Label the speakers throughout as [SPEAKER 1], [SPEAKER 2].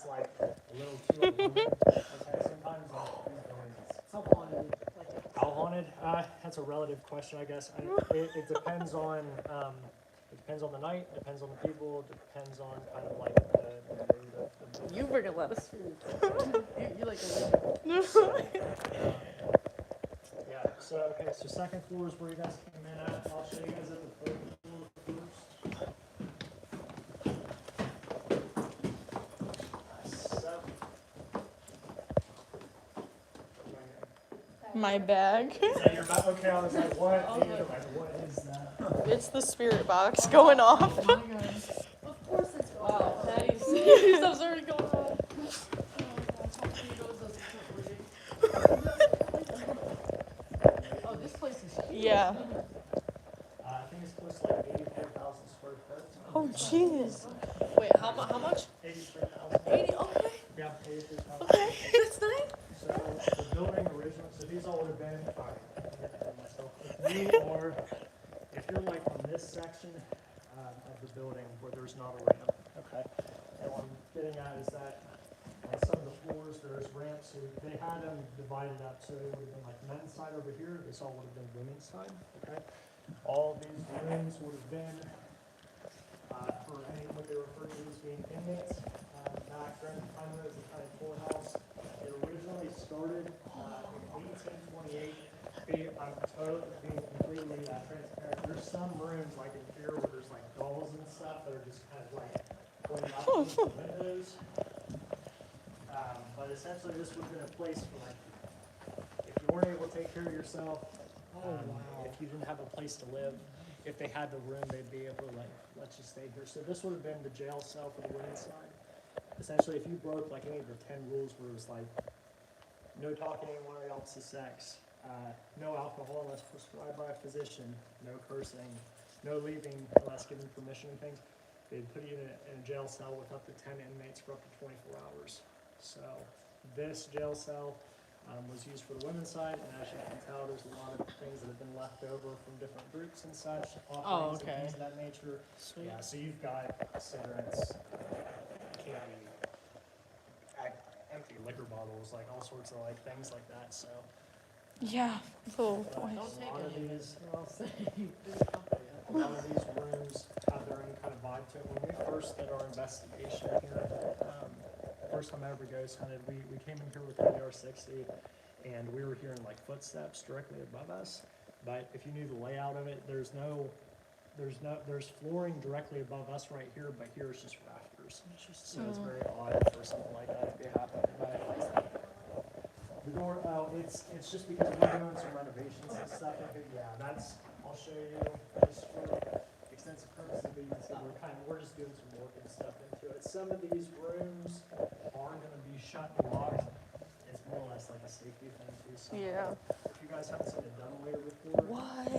[SPEAKER 1] it's like a little too overwhelming. Okay, sometimes these buildings, it's
[SPEAKER 2] How haunted? Like,
[SPEAKER 1] how haunted? That's a relative question, I guess. It depends on the night, it depends on the people, it depends on kind of like the mood of the building.
[SPEAKER 2] you bring a lot of spirits. you like a wizard.
[SPEAKER 1] Yeah. So okay, so second floor is where you guys came in at. I'll show you guys at the third floor first. So
[SPEAKER 3] My bag.
[SPEAKER 1] is that your bag? Okay, I was like, what? What is that?
[SPEAKER 3] It's the spirit box going off.
[SPEAKER 2] Oh my god. Of course it's wow. Stuff's already going on. Oh, this place is huge.
[SPEAKER 3] Yeah.
[SPEAKER 1] I think it's close to like 84,000 square foot.
[SPEAKER 3] Oh, jeez.
[SPEAKER 2] Wait, how much?
[SPEAKER 1] 83,000.
[SPEAKER 2] 80. Okay.
[SPEAKER 1] Yeah, 83,000.
[SPEAKER 2] Okay. That's nice.
[SPEAKER 1] So the building originally, so these all would have been, sorry, I'm getting ahead of myself. If you're like on this section of the building where there's not a ramp, okay? And what I'm getting at is that on some of the floors, there's ramps, so they had them divided up, so it would have been like men's side over here, this all would have been women's side, okay? All these rooms would have been, for any, what they refer to as being inmates, back during the time it was the county courthouse. It originally started in 1828. I'm totally being completely transparent. There's some rooms like in here where there's like dolls and stuff that are just kind of like pointing out the windows. But essentially, this would have been a place for like, if you weren't able to take care of yourself, if you didn't have a place to live, if they had the room, they'd be able to like let you stay here. So this would have been the jail cell for the women's side. Essentially, if you broke like any of the 10 rules where it was like no talking to anyone else's sex, no alcohol unless prescribed by a physician, no cursing, no leaving unless given permission and things, they'd put you in a jail cell with up to 10 inmates for up to 24 hours. So this jail cell was used for the women's side, and as you can tell, there's a lot of things that have been left over from different groups and such, offerings and things of that nature.
[SPEAKER 3] Sweet.
[SPEAKER 1] Yeah, so you've got cigarettes, candy, empty liquor bottles, like all sorts of like things like that. So
[SPEAKER 3] Yeah. Little
[SPEAKER 2] Don't
[SPEAKER 3] boys.
[SPEAKER 2] take
[SPEAKER 1] a lot of
[SPEAKER 2] any.
[SPEAKER 1] these,
[SPEAKER 2] I'll say this company.
[SPEAKER 1] a lot of these rooms have their own kind of vibe to it. When we first did our investigation here, first time I ever ghost hunted, we came in here with the AR-60, and we were hearing like footsteps directly above us. But if you knew the layout of it, there's flooring directly above us right here, but here it's just rafters. So it's very odd for something like that to be happening. But the door, it's just because we're doing some renovations and stuff. I'll show you just for extensive purposes, but you can see we're just doing some work and stuff into it. Some of these rooms aren't gonna be shut and locked. It's more or less like a safety thing too. So
[SPEAKER 3] Yeah.
[SPEAKER 1] if you guys haven't seen a dumbwaiter before,
[SPEAKER 3] What?
[SPEAKER 1] a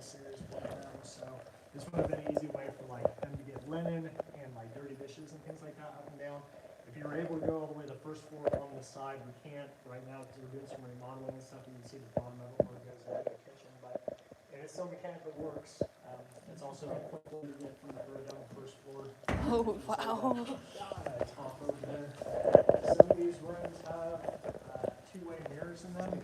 [SPEAKER 1] series program, so this would have been an easy way for like them to get linen and like dirty dishes and things like that up and down. If you were able to go all the way to the first floor on the side, we can't right now because we're doing some remodeling and stuff. You can see the bottom of it where it goes into the kitchen, but and it still mechanically works. It's also a quick way to get from the third down the first floor.
[SPEAKER 3] Oh, wow.
[SPEAKER 1] Top over there. Some of these rooms have two-way mirrors in them.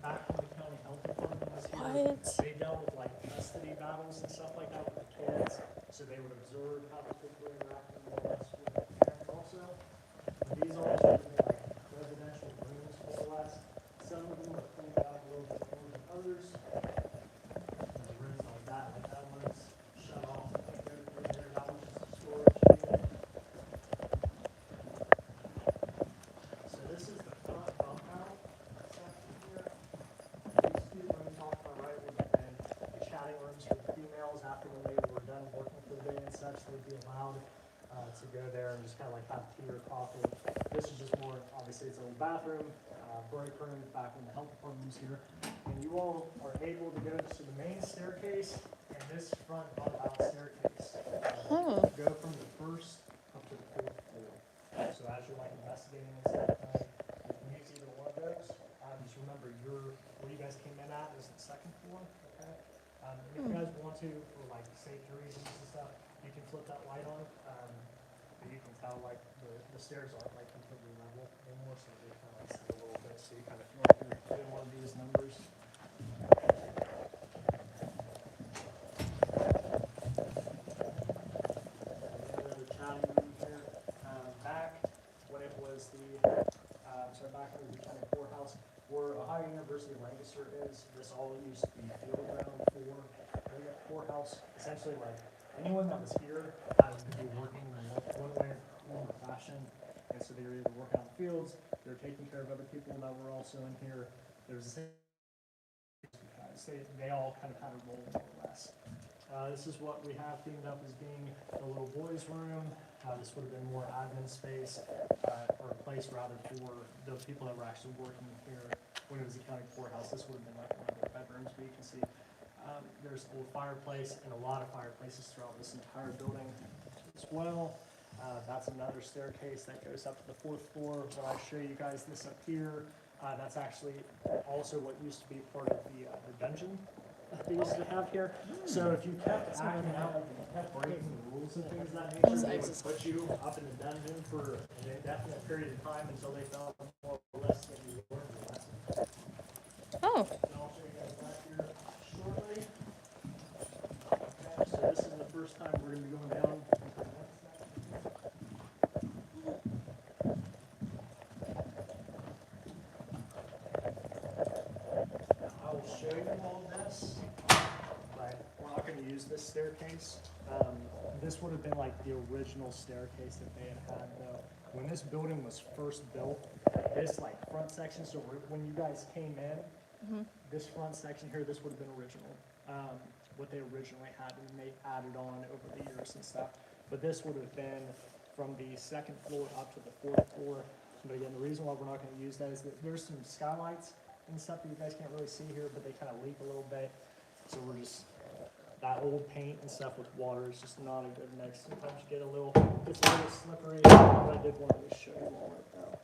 [SPEAKER 1] Back when the county health department was here,
[SPEAKER 3] What?
[SPEAKER 1] they dealt with like custody battles and stuff like that with the kids, so they would observe how the kids were interacting with us with the parents also. These are all sort of like residential rooms more or less. Some of them are cleaned out a little bit more than others. There's rooms like that one's shut off. That one's just a storage unit. So this is the front bump out section here. These two rooms off to my right would have been the chatting rooms for the females after when they were done working for the day and such. They'd be allowed to go there and just kind of like have tea or coffee. This is just more, obviously it's a little bathroom, break room back when the health department was here. And you all are able to go to the main staircase and this front bump out staircase. Go from the first up to the fourth floor. So as you're like investigating and stuff, you can use either one of those. Just remember where you guys came in at is the second floor, okay? If you guys want to, for like safety reasons and stuff, you can flip that light on. But you can how like the stairs aren't like completely level anymore, so they kind of like sit a little bit, so you kind of feel like you're in one of these numbers. Another county room here. Back when it was back when it was the county courthouse, where Ohio University of Lancaster is, this all used to be field ground for the courthouse. Essentially, like anyone that was here had to be working in one way or another fashion, and so they were either working out in the fields, they were taking care of other people that were also in here. There's they all kind of had a role more or less. This is what we have themed up as being the little boys' room. This would have been more admin space, or a place rather for the people that were actually working here when it was the county courthouse. This would have been like one of their bedrooms, but you can see there's an old fireplace and a lot of fireplaces throughout this entire building as well. That's another staircase that goes up to the 4th floor. When I show you guys this up here, that's actually also what used to be part of the dungeon that they used to have here. So if you kept acting out, like you kept breaking the rules and things of that nature, they would put you up in the dungeon for an indefinite period of time until they found more or less that you learned the lesson.
[SPEAKER 3] Oh.
[SPEAKER 1] And I'll show you guys back here shortly. Okay, so this is the first time we're going to be going down into the next section. I will show you all this, but we're not going to use this staircase. This would have been like the original staircase that they had though. When this building was first built, this like front section, so when you guys came in, this front section here, this would have been original. What they originally had, and they added on over the years and stuff. But this would have been from the 2nd floor up to the 4th floor. But again, the reason why we're not going to use that is that there's some skylights and stuff that you guys can't really see here, but they kind of leak a little bit. So we're just, that old paint and stuff with water is just not a good mix. Sometimes you get a little, it's a little slippery, but I did want to show you all right now.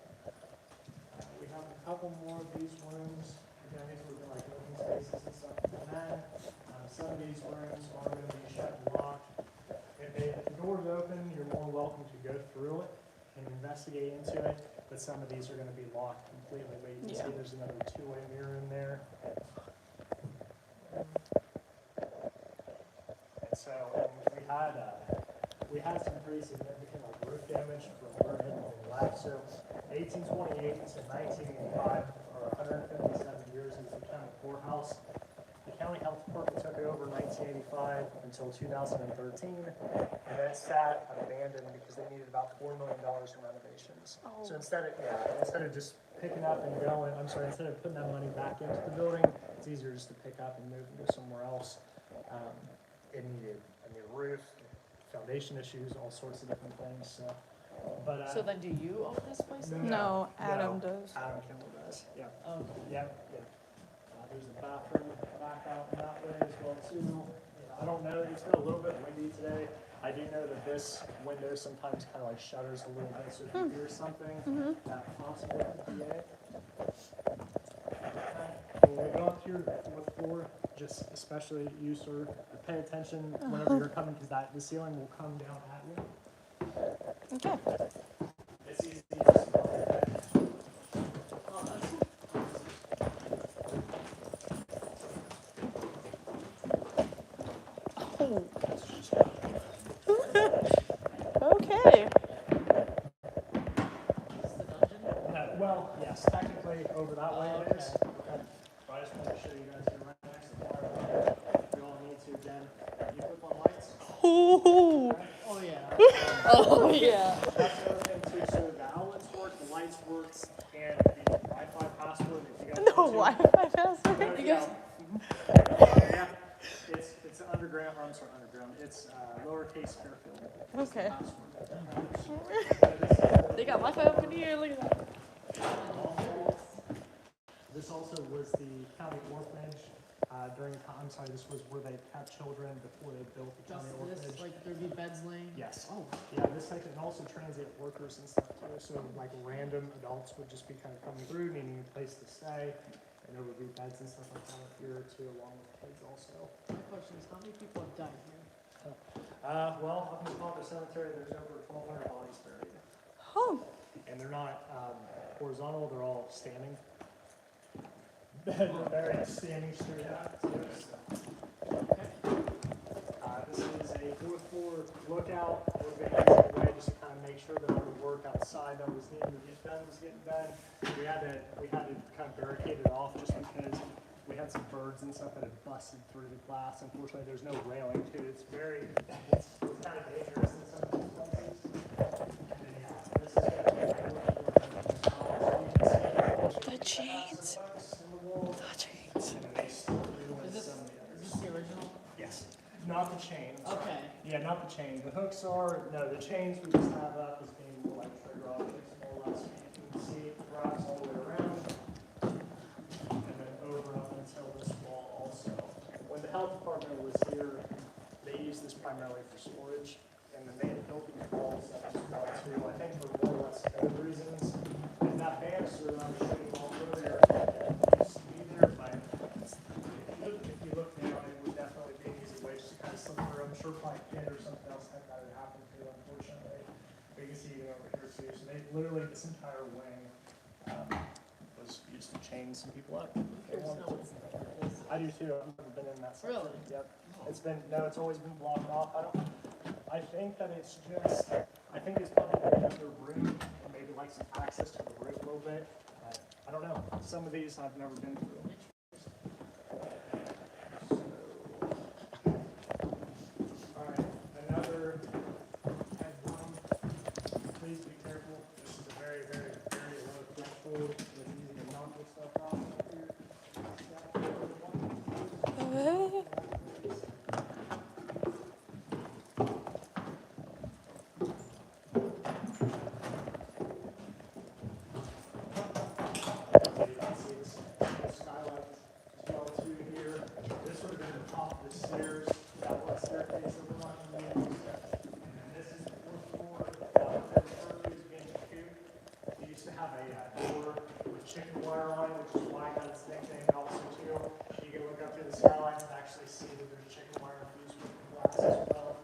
[SPEAKER 1] We have a couple more of these rooms. Again, these would be like living spaces and stuff like that. Some of these rooms are going to be shut and locked. If the door's open, you're more welcome to go through it and investigate into it, but some of these are going to be locked completely. But you can see there's another two-way mirror in there. And so we had some pretty significant like roof damage from where it had left. So 1828 to 1985, or 157 years into the county courthouse. The county health department took it over in 1985 until 2013, and then it sat abandoned because they needed about $4 million in renovations. Oh. So instead of just picking up and going, instead of putting that money back into the building, it's easier just to pick up and move and go somewhere else. It needed a new roof, foundation issues, all sorts of different things. So
[SPEAKER 2] then do you own this place?
[SPEAKER 3] No, Adam does.
[SPEAKER 1] Adam Kimball does. Yeah.
[SPEAKER 2] Oh.
[SPEAKER 1] Yep. There's a bathroom back out that way as well too. I don't know, it's been a little bit windy today. I do know that this window sometimes kind of like shutters a little bit, so if you hear something, that possibly could be it. When we go up here to the 4th floor, just especially you, sir, pay attention whenever you're coming, because the ceiling will come down at you.
[SPEAKER 3] Okay.
[SPEAKER 1] It's easy to just go like that.
[SPEAKER 3] Oh. Okay.
[SPEAKER 1] Well, yes, technically over that way it is. Okay. But I just want to show you guys here right next to the fire. If you all need to, again, you flip on lights.
[SPEAKER 3] Ooh.
[SPEAKER 2] Oh yeah.
[SPEAKER 3] Oh yeah.
[SPEAKER 1] That's the other thing too. So the outlets work, the lights works, and the Wi-Fi password. If you guys
[SPEAKER 3] No
[SPEAKER 1] want to.
[SPEAKER 3] Wi-Fi password.
[SPEAKER 1] There you go. Yeah, it's underground. Or I'm sorry, underground. It's lowercase Fairfield. That's the
[SPEAKER 3] Okay.
[SPEAKER 1] password.
[SPEAKER 2] They got Wi-Fi up in here. Look at that.
[SPEAKER 1] This also was the county orphanage this was where they kept children before they built the county orphanage.
[SPEAKER 2] Like there'd be beds laying?
[SPEAKER 1] Yes.
[SPEAKER 2] Oh.
[SPEAKER 1] Yeah, this section, and also transient workers and stuff too. So like random adults would just be kind of coming through, needing a place to stay. And there would be beds and stuff like that up here too, along with kids also.
[SPEAKER 2] My question is, how many people have died here?
[SPEAKER 1] Well, up in the Palmer Cemetery, there's over 1,200 bodies buried.
[SPEAKER 3] Oh,
[SPEAKER 1] And they're not horizontal, they're all standing. They're buried standing straight out. This is a fourth floor lookout. We're going to use it away just to kind of make sure that all the work outside that was needed to get done was getting done. We had to kind of barricade it off just because we had some birds and stuff that had busted through the glass. Unfortunately, there's no railing to it. It's kind of dangerous in some of these places. And then, yeah, this is going to be
[SPEAKER 3] the chains. The chains.
[SPEAKER 1] And then they still do in
[SPEAKER 2] Is
[SPEAKER 1] some of the
[SPEAKER 2] this
[SPEAKER 1] others.
[SPEAKER 2] the original?
[SPEAKER 1] Yes, not the chains.
[SPEAKER 2] Okay.
[SPEAKER 1] Yeah, not the chain. The hooks are, no, the chains we just have up as being more like trigger objects, more or less. You can see it wraps all the way around. And then over up until this wall also. When the health department was here, they used this primarily for storage. And then they had built these walls up as well too, I think for more or less code reasons. And that banister that I was showing you all earlier, used to be there, but if you look down, it would definitely be an easy way just to kind of slip through. I'm sure probably a kid or something else had that had happened to, unfortunately. But you can see even over here too. So they literally, this entire wing was used to chain some people up. They wanted to. I do too. I've never been in that section.
[SPEAKER 2] Really?
[SPEAKER 1] Yep. It's always been blocked off. I think that it's just, I think it's probably another room, and maybe like some access to the roof a little bit. I don't know. Some of these I've never been through. All right, another head one. Please be careful. This is a very, very, very low threshold. It's easy to knock this stuff off here. Skylight as well too here. This would have been the top of the stairs. That was staircase that we're not going to use. And then this is the fourth floor. That was the first is being coop. We used to have a door with chicken wire on it, which is why I got its nickname. And also too, you can look up through the skylights and actually see that there's chicken wire infused with the glass as well.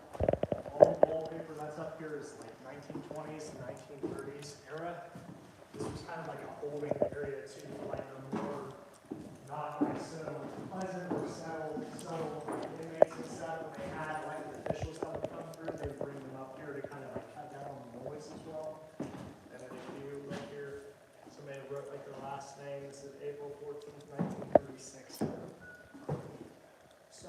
[SPEAKER 1] All the wallpaper that's up here is like 1920s and 1930s era. This was kind of like a holding area too, like a more not like so pleasant or settled. So inmates and stuff, when they had like officials that would come through, they would bring them up here to kind of like cut down on the noise as well. And then if you look here, somebody wrote like their last name. This is April 14th, 1936. So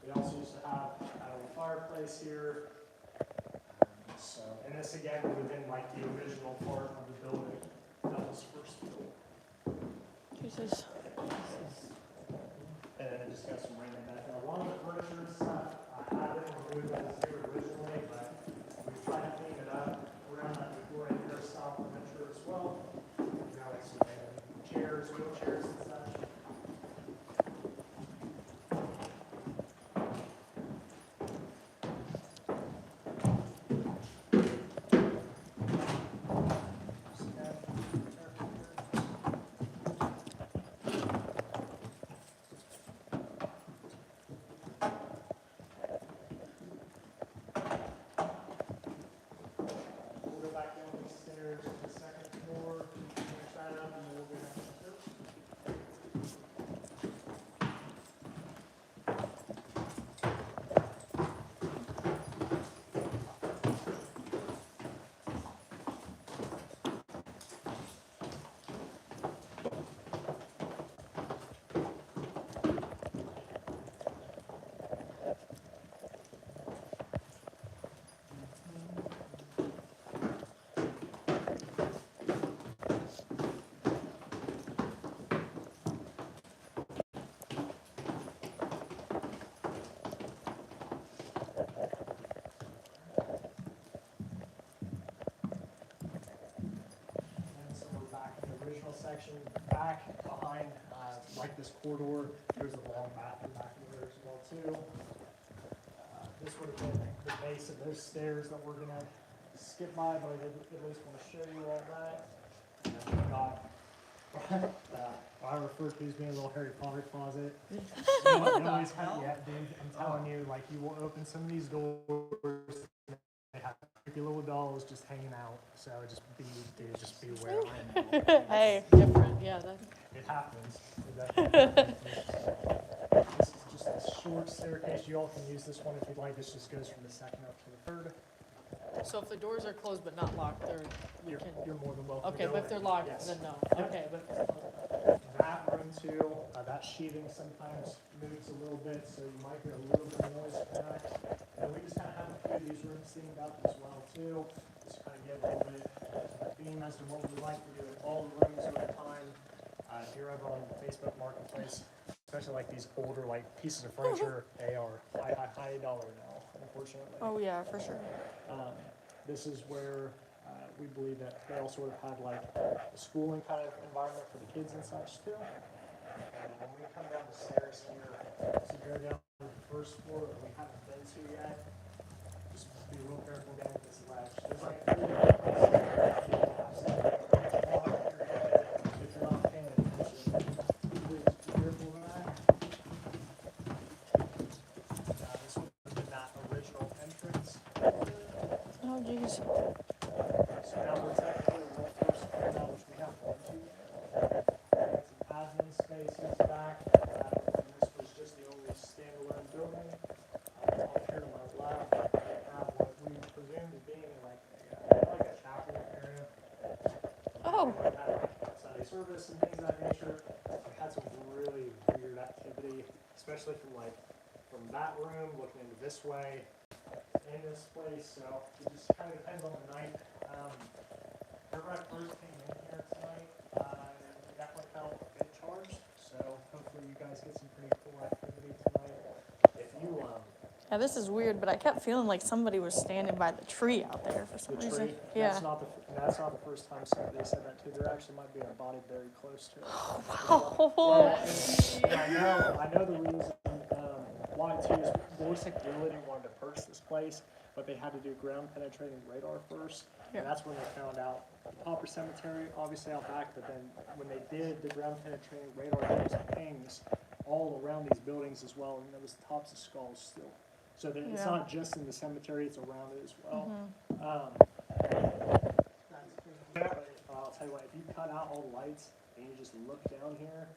[SPEAKER 1] we also used to have a fireplace here. So, and this again would have been like the original part of the building that was first built.
[SPEAKER 3] Jesus.
[SPEAKER 1] And then it just got some random back. And a lot of the furniture and stuff, I had it removed that was here originally, but we tried to clean it up around that Victorian era style furniture as well. Now like some random chairs, wheelchairs and such. We'll go back down these stairs to the second floor, finish that up, and then we'll go downstairs. And so we're back in the original section, back behind, like this corridor, there's a long bathroom back in there as well too. This would have been the base of those stairs that we're gonna skip by, but I did at least want to show you all that. And then we've got I refer to as being a little Harry Potter closet. You always have, yeah, dude, I'm telling you, like, you will open some of these doors, they have creepy little dolls just hanging out, so just beware. I know.
[SPEAKER 3] Hey.
[SPEAKER 2] Different, yeah, that,
[SPEAKER 1] It happens. It definitely happens. This is just a short staircase. You all can use this one if you'd like. This just goes from the second up to the third.
[SPEAKER 2] so if the doors are closed but not locked, you can,
[SPEAKER 1] You're more than welcome.
[SPEAKER 2] okay,
[SPEAKER 1] to go
[SPEAKER 2] but if they're
[SPEAKER 1] in.
[SPEAKER 2] locked,
[SPEAKER 1] Yes.
[SPEAKER 2] then no,
[SPEAKER 1] Yep.
[SPEAKER 2] okay, but,
[SPEAKER 1] That room too, that sheathing sometimes moves a little bit, so you might hear a little bit of noise from that. And we just kind of have a few of these rooms themed up as well too, just kind of get a little bit of theme as to what we like to do in all the rooms over time. If you're over on Facebook Marketplace, especially like these older like pieces of furniture, they are high dollar now, unfortunately.
[SPEAKER 3] Oh yeah, for sure.
[SPEAKER 1] This is where we believe that they all sort of had like a schooling kind of environment for the kids and such too. And when we come down the stairs here, to go down to the first floor that we haven't been to yet, just be real careful down with this ledge. There's like if you're not paying attention, please be careful of that. This would have been that original entrance.
[SPEAKER 3] Oh jeez.
[SPEAKER 1] So now we're technically the first floor now, which we have one, two. Some admin spaces back. And this was just the only standalone building. Up here to my left, we have what we presume to be like a chapel area.
[SPEAKER 3] Oh.
[SPEAKER 1] We had Sunday service and things of that nature. We had some really weird activity, especially from that room looking into this way. In this place, so it just kind of depends on the night. Whenever I first came in here tonight, we definitely felt a bit charged, so hopefully you guys get some pretty cool activity tonight. If you,
[SPEAKER 3] Yeah, this is weird, but I kept feeling like somebody was standing by the tree out there for some
[SPEAKER 1] the
[SPEAKER 3] reason.
[SPEAKER 1] tree,
[SPEAKER 3] Yeah.
[SPEAKER 1] that's not the first time somebody said that too. There actually might be a body buried close to it.
[SPEAKER 3] Oh.
[SPEAKER 1] Yeah, I know the reason why too is Borsig really didn't want to purchase this place, but they had to do ground penetrating radar first.
[SPEAKER 3] Yeah.
[SPEAKER 1] And that's when they found out Pauper Cemetery, obviously out back, but then when they did the ground penetrating radar, there was pings all around these buildings as well, and there was tops of skulls still. So that it's
[SPEAKER 3] Yeah.
[SPEAKER 1] not just in the cemetery, it's around it as well. But I'll tell you what, if you cut out all the lights and you just look down here,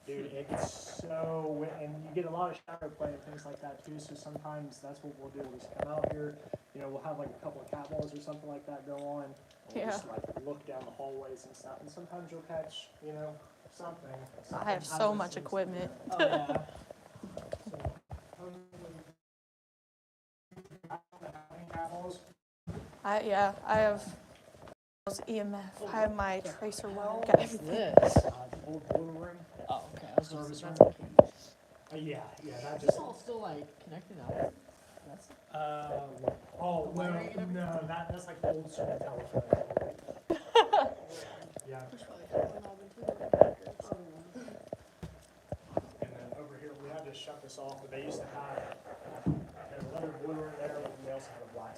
[SPEAKER 1] dude, it gets so, and you get a lot of shadow play and things like that too, so sometimes that's what we'll do, we'll just come out here, we'll have like a couple of cat balls or something like that go on, and we'll
[SPEAKER 3] Yeah.
[SPEAKER 1] just like look down the hallways and stuff, and sometimes you'll catch, something.
[SPEAKER 3] I have so much equipment.
[SPEAKER 1] Oh, yeah. Cat balls?
[SPEAKER 3] I have those EMF. I have my tracer wire. Got everything.
[SPEAKER 2] this,
[SPEAKER 1] The old boiler room,
[SPEAKER 2] oh, okay, I was gonna
[SPEAKER 1] service
[SPEAKER 2] say,
[SPEAKER 1] room. Yeah, that
[SPEAKER 2] this
[SPEAKER 1] just,
[SPEAKER 2] all still like connected out, that's,
[SPEAKER 1] oh, no, that's like old school telephone. Yeah,
[SPEAKER 2] there's probably a couple knob and two.
[SPEAKER 1] and then over here, we had to shut this off, but they used to have another boiler in there, and they also had a black